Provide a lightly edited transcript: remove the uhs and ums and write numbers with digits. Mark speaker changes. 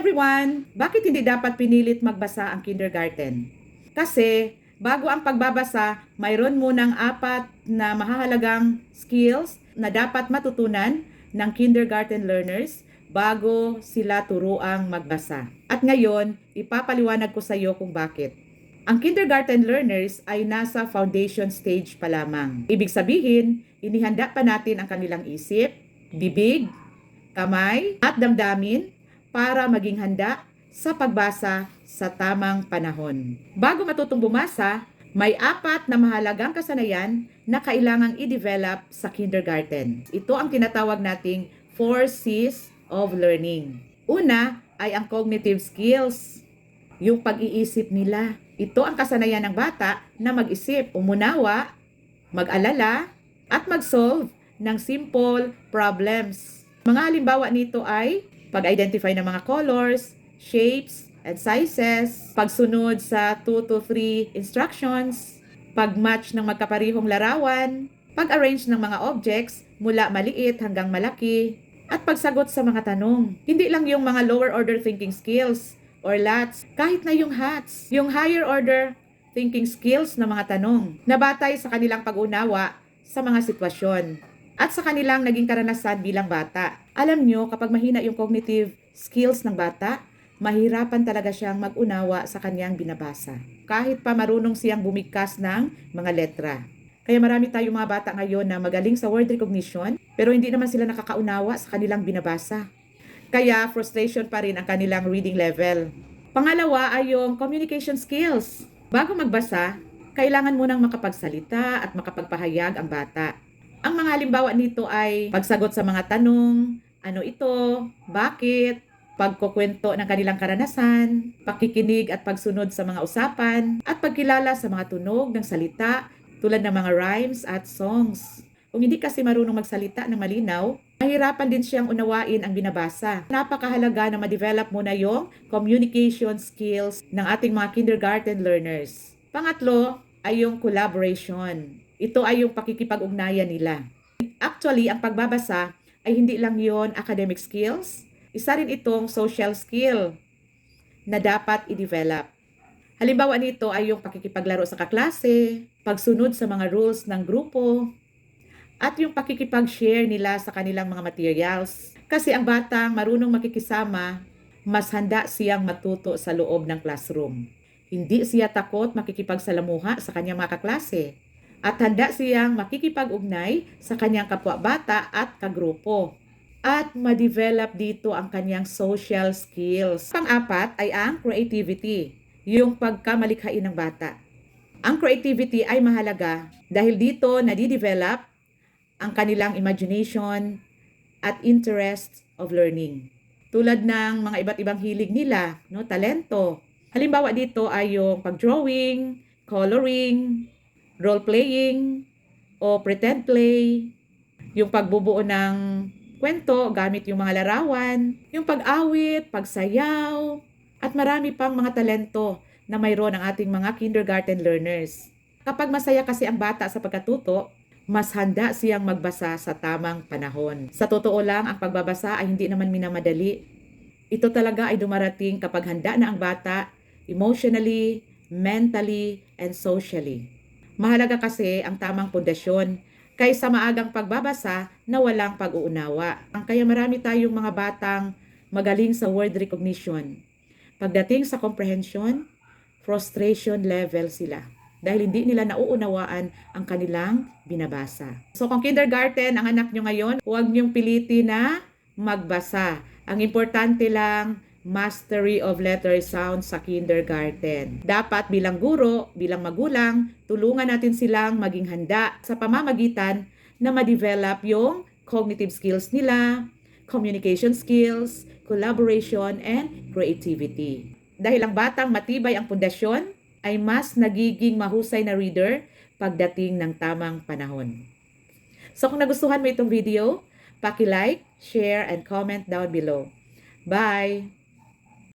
Speaker 1: everyone! Bakit hindi dapat pinilit magbasa ang kindergarten? Kasi bago ang pagbabasa, mayroon munang 4 na mahahalagang skills na dapat matutunan ng kindergarten learners bago sila turuang magbasa. At ngayon, ipapaliwanag ko sa iyo kung bakit. Ang kindergarten learners ay nasa foundation stage pa lamang. Ibig sabihin, inihanda pa natin ang kanilang isip, bibig, kamay at damdamin para maging handa sa pagbasa sa tamang panahon. Bago matutong bumasa, may 4 na mahalagang kasanayan na kailangang i-develop sa kindergarten. Ito ang tinatawag nating 4 C's of learning. Una ay ang cognitive skills, yung pag-iisip nila. Ito ang kasanayan ng bata na mag-isip, umunawa, mag-alala, at mag-solve ng simple problems. Mga halimbawa nito ay pag-identify ng mga colors, shapes, and sizes, pagsunod sa 2 to 3 instructions, pag-match ng magkaparihong larawan, pag-arrange ng mga objects mula maliit hanggang malaki, at pagsagot sa mga tanong. Hindi lang yung mga lower order thinking skills or LATs, kahit na yung HATs, yung higher order thinking skills na mga tanong na batay sa kanilang pag-unawa sa mga sitwasyon at sa kanilang naging karanasan bilang bata. Alam nyo, kapag mahina yung cognitive skills ng bata, mahirapan talaga siyang mag-unawa sa kanyang binabasa. Kahit pa marunong siyang bumigkas ng mga letra. Kaya marami tayong mga bata ngayon na magaling sa word recognition, pero hindi naman sila nakakaunawa sa kanilang binabasa. Kaya frustration pa rin ang kanilang reading level. Pangalawa ay yung communication skills. Bago magbasa, kailangan munang makapagsalita at makapagpahayag ang bata. Ang mga halimbawa nito ay pagsagot sa mga tanong, ano ito, bakit, pagkukwento ng kanilang karanasan, pakikinig at pagsunod sa mga usapan, at pagkilala sa mga tunog ng salita tulad ng mga rhymes at songs. Kung hindi kasi marunong magsalita ng malinaw, mahirapan din siyang unawain ang binabasa. Napakahalaga na ma-develop muna yung communication skills ng ating mga kindergarten learners. Pangatlo ay yung collaboration. Ito ay yung pakikipag-ugnayan nila. Actually, ang pagbabasa ay hindi lang yon academic skills. Isa rin itong social skill na dapat i-develop. Halimbawa nito ay yung pakikipaglaro sa kaklase, pagsunod sa mga rules ng grupo, at yung pakikipag-share nila sa kanilang mga materials. Kasi ang batang marunong makikisama, mas handa siyang matuto sa loob ng classroom. Hindi siya takot makikipagsalamuha sa kanyang mga kaklase. At handa siyang makikipag-ugnay sa kanyang kapwa-bata at kagrupo. At ma-develop dito ang kanyang social skills. Pang-4 ay ang creativity, yung pagkamalikhain ng bata. Ang creativity ay mahalaga dahil dito nadidevelop ang kanilang imagination at interest of learning. Tulad ng mga iba't ibang hilig nila, talento. Halimbawa dito ay yung pag-drawing, coloring, role-playing, o pretend play, yung pagbubuo ng kwento gamit yung mga larawan, yung pag-awit, pagsayaw, at marami pang mga talento na mayroon ang ating mga kindergarten learners. Kapag masaya kasi ang bata sa pagkatuto, mas handa siyang magbasa sa tamang panahon. Sa totoo lang, ang pagbabasa ay hindi naman minamadali. Ito talaga ay dumarating kapag handa na ang bata emotionally, mentally, and socially. Mahalaga kasi ang tamang pundasyon kaysa maagang pagbabasa na walang pag-uunawa. Kaya marami tayong mga batang magaling sa word recognition. Pagdating sa comprehension, frustration level sila dahil hindi nila nauunawaan ang kanilang binabasa. So kung kindergarten ang anak nyo ngayon, huwag nyong pilitin na magbasa. Ang importante lang, mastery of letter sound sa kindergarten. Dapat bilang guro, bilang magulang, tulungan natin silang maging handa sa pamamagitan na ma-develop yung cognitive skills nila, communication skills, collaboration, and creativity. Dahil ang batang matibay ang pundasyon, ay mas nagiging mahusay na reader pagdating ng tamang panahon. So kung nagustuhan mo itong video, paki-like, share, and comment down below. Bye!